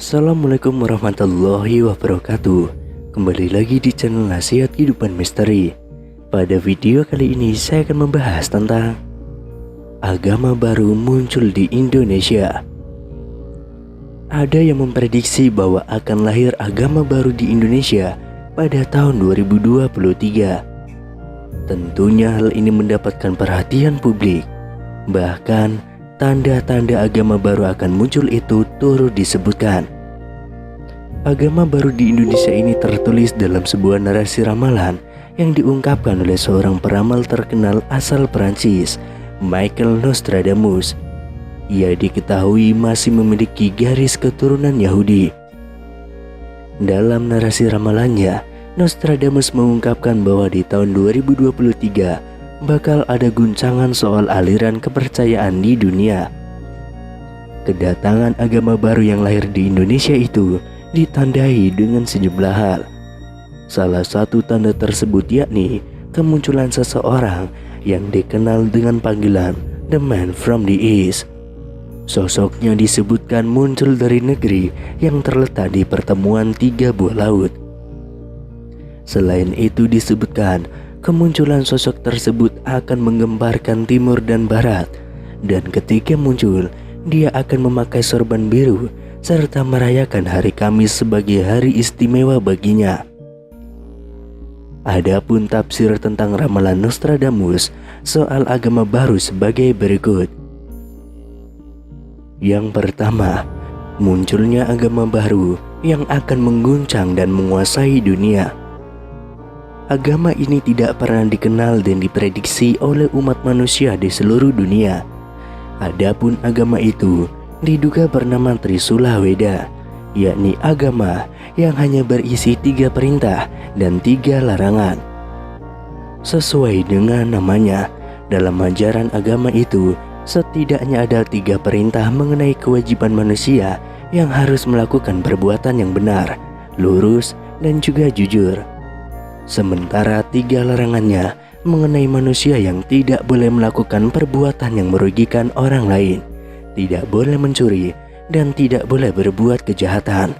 Assalamualaikum warahmatullahi wabarakatuh. Kembali lagi di channel Nasihat Kehidupan Misteri. Pada video kali ini saya akan membahas tentang agama baru muncul di Indonesia. Ada yang memprediksi bahwa akan lahir agama baru di Indonesia pada tahun 2023. Tentunya hal ini mendapatkan perhatian publik. Bahkan tanda-tanda agama baru akan muncul itu turut disebutkan. Agama baru di Indonesia ini tertulis dalam sebuah narasi ramalan yang diungkapkan oleh seorang peramal terkenal asal Prancis, Michael Nostradamus. Ia diketahui masih memiliki garis keturunan Yahudi. Dalam narasi ramalannya, Nostradamus mengungkapkan bahwa di tahun 2023 bakal ada guncangan soal aliran kepercayaan di dunia. Kedatangan agama baru yang lahir di Indonesia itu ditandai dengan sejumlah hal. Salah satu tanda tersebut yakni kemunculan seseorang yang dikenal dengan panggilan The Man from the East. Sosoknya disebutkan muncul dari negeri yang terletak di pertemuan tiga buah laut. Selain itu disebutkan kemunculan sosok tersebut akan menggemparkan timur dan barat, dan ketika muncul, dia akan memakai sorban biru serta merayakan hari Kamis sebagai hari istimewa baginya. Adapun tafsir tentang ramalan Nostradamus soal agama baru sebagai berikut. Yang pertama, munculnya agama baru yang akan mengguncang dan menguasai dunia. Agama ini tidak pernah dikenal dan diprediksi oleh umat manusia di seluruh dunia. Adapun agama itu diduga bernama Trisula Weda, yakni agama yang hanya berisi 3 perintah dan 3 larangan. Sesuai dengan namanya, dalam ajaran agama itu setidaknya ada 3 perintah mengenai kewajiban manusia yang harus melakukan perbuatan yang benar, lurus, dan juga jujur. Sementara 3 larangannya mengenai manusia yang tidak boleh melakukan perbuatan yang merugikan orang lain, tidak boleh mencuri, dan tidak boleh berbuat kejahatan.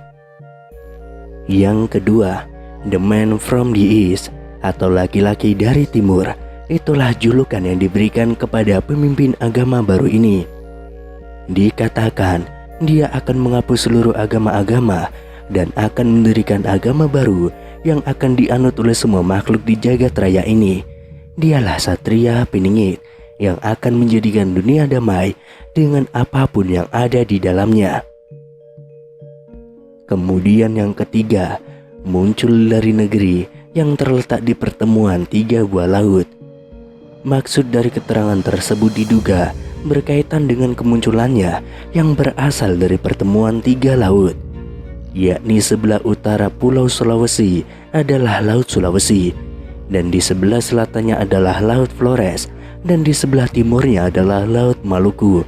Yang kedua, The Man from the East atau laki-laki dari timur, itulah julukan yang diberikan kepada pemimpin agama baru ini. Dikatakan dia akan menghapus seluruh agama-agama dan akan mendirikan agama baru yang akan dianut oleh semua makhluk di jagat raya ini. Dialah Satria Piningit yang akan menjadikan dunia damai dengan apapun yang ada di dalamnya. Kemudian yang ketiga, muncul dari negeri yang terletak di pertemuan 3 buah laut. Maksud dari keterangan tersebut diduga berkaitan dengan kemunculannya yang berasal dari pertemuan 3 laut, yakni sebelah utara Pulau Sulawesi adalah Laut Sulawesi, dan di sebelah selatannya adalah Laut Flores, dan di sebelah timurnya adalah Laut Maluku.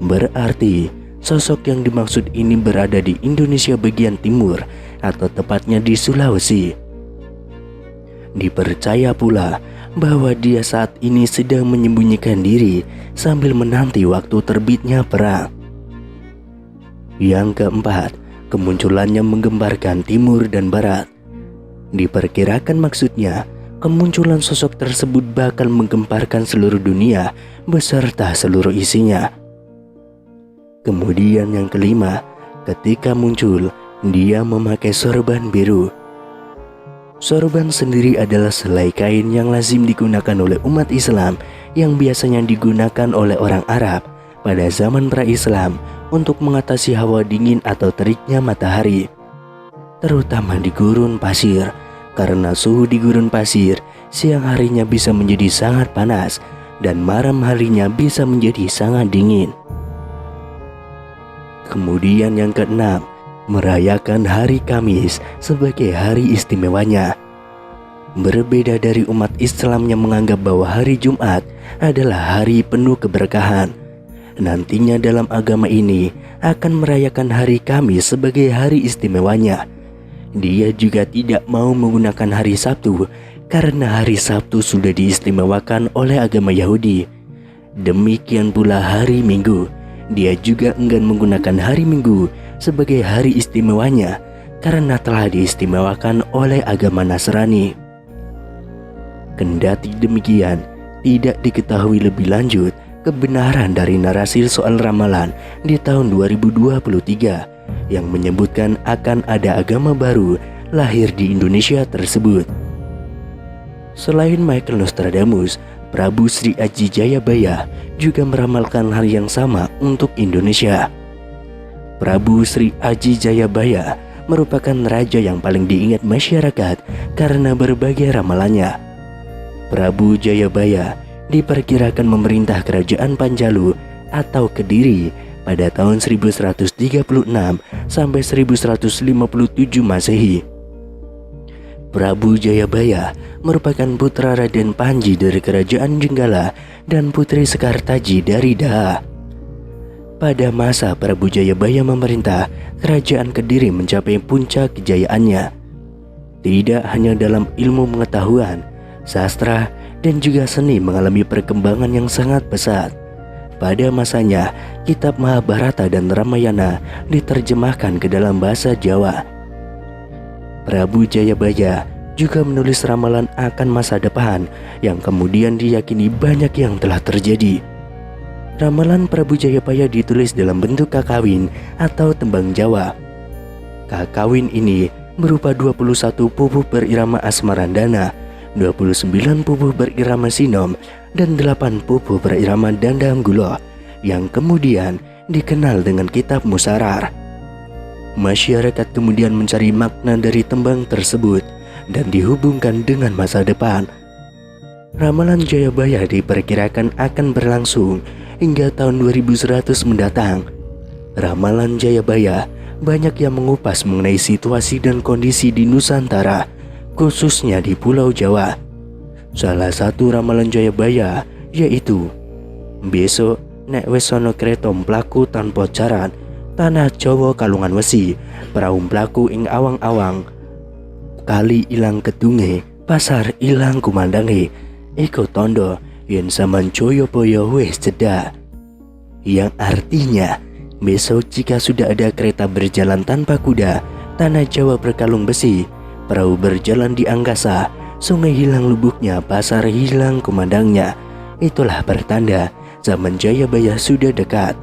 Berarti sosok yang dimaksud ini berada di Indonesia bagian timur, atau tepatnya di Sulawesi. Dipercaya pula bahwa dia saat ini sedang menyembunyikan diri sambil menanti waktu terbitnya perang. Yang keempat, kemunculannya menggemparkan timur dan barat. Diperkirakan maksudnya, kemunculan sosok tersebut bakal menggemparkan seluruh dunia beserta seluruh isinya. Kemudian yang kelima, ketika muncul, dia memakai sorban biru. Sorban sendiri adalah selai kain yang lazim digunakan oleh umat Islam yang biasanya digunakan oleh orang Arab pada zaman pra-Islam untuk mengatasi hawa dingin atau teriknya matahari, terutama di gurun pasir, karena suhu di gurun pasir siang harinya bisa menjadi sangat panas dan malam harinya bisa menjadi sangat dingin. Kemudian yang keenam, merayakan hari Kamis sebagai hari istimewanya. Berbeda dari umat Islam yang menganggap bahwa hari Jumat adalah hari penuh keberkahan, nantinya dalam agama ini akan merayakan hari Kamis sebagai hari istimewanya. Dia juga tidak mau menggunakan hari Sabtu karena hari Sabtu sudah diistimewakan oleh agama Yahudi. Demikian pula hari Minggu, dia juga enggan menggunakan hari Minggu sebagai hari istimewanya karena telah diistimewakan oleh agama Nasrani. Kendati demikian, tidak diketahui lebih lanjut kebenaran dari narasi soal ramalan di tahun 2023 yang menyebutkan akan ada agama baru lahir di Indonesia tersebut. Selain Michael Nostradamus, Prabu Sri Aji Jayabaya juga meramalkan hal yang sama untuk Indonesia. Prabu Sri Aji Jayabaya merupakan raja yang paling diingat masyarakat karena berbagai ramalannya. Prabu Jayabaya diperkirakan memerintah kerajaan Panjalu atau Kediri pada tahun 1136 sampai 1157 Masehi. Prabu Jayabaya merupakan putra Raden Panji dari kerajaan Jenggala dan Putri Sekartaji dari Daha. Pada masa Prabu Jayabaya memerintah, kerajaan Kediri mencapai puncak kejayaannya. Tidak hanya dalam ilmu pengetahuan, sastra, dan juga seni mengalami perkembangan yang sangat pesat. Pada masanya, kitab Mahabharata dan Ramayana diterjemahkan ke dalam bahasa Jawa. Prabu Jayabaya juga menulis ramalan akan masa depan yang kemudian diyakini banyak yang telah terjadi. Ramalan Prabu Jayabaya ditulis dalam bentuk kakawin atau tembang Jawa. Kakawin ini berupa 21 pupuh berirama asmarandana, 29 pupuh berirama sinom, dan 8 pupuh berirama dandanggulo yang kemudian dikenal dengan kitab Musarar. Masyarakat kemudian mencari makna dari tembang tersebut dan dihubungkan dengan masa depan. Ramalan Jayabaya diperkirakan akan berlangsung hingga tahun 2100 mendatang. Ramalan Jayabaya banyak yang mengupas mengenai situasi dan kondisi di Nusantara, khususnya di Pulau Jawa. Salah satu ramalan Jayabaya yaitu besok nek wis ana kreta mlaku tanpa jaran, tanah Jawa kalungan wesi, prau mlaku ing awang-awang, kali ilang kedunge, pasar ilang kumandange, iku tondo yen sampean Jayabaya wis cedak. Yang artinya besok jika sudah ada kereta berjalan tanpa kuda, tanah Jawa berkalung besi, perahu berjalan di angkasa, sungai hilang lubuknya, pasar hilang kumandangnya, itulah pertanda zaman Jayabaya sudah dekat.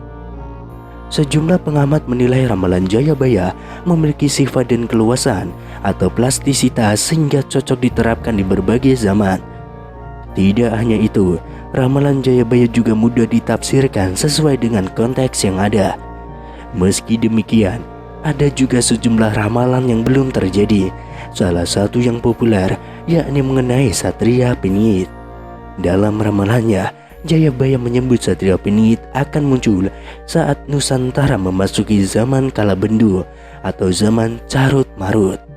Sejumlah pengamat menilai ramalan Jayabaya memiliki sifat dan keluasan atau plastisitas sehingga cocok diterapkan di berbagai zaman. Tidak hanya itu, ramalan Jayabaya juga mudah ditafsirkan sesuai dengan konteks yang ada. Meski demikian, ada juga sejumlah ramalan yang belum terjadi. Salah satu yang populer yakni mengenai Satria Pinit. Dalam ramalannya, Jayabaya menyebut Satria Pinit akan muncul saat Nusantara memasuki zaman Kala Bendu atau zaman Carut Marut.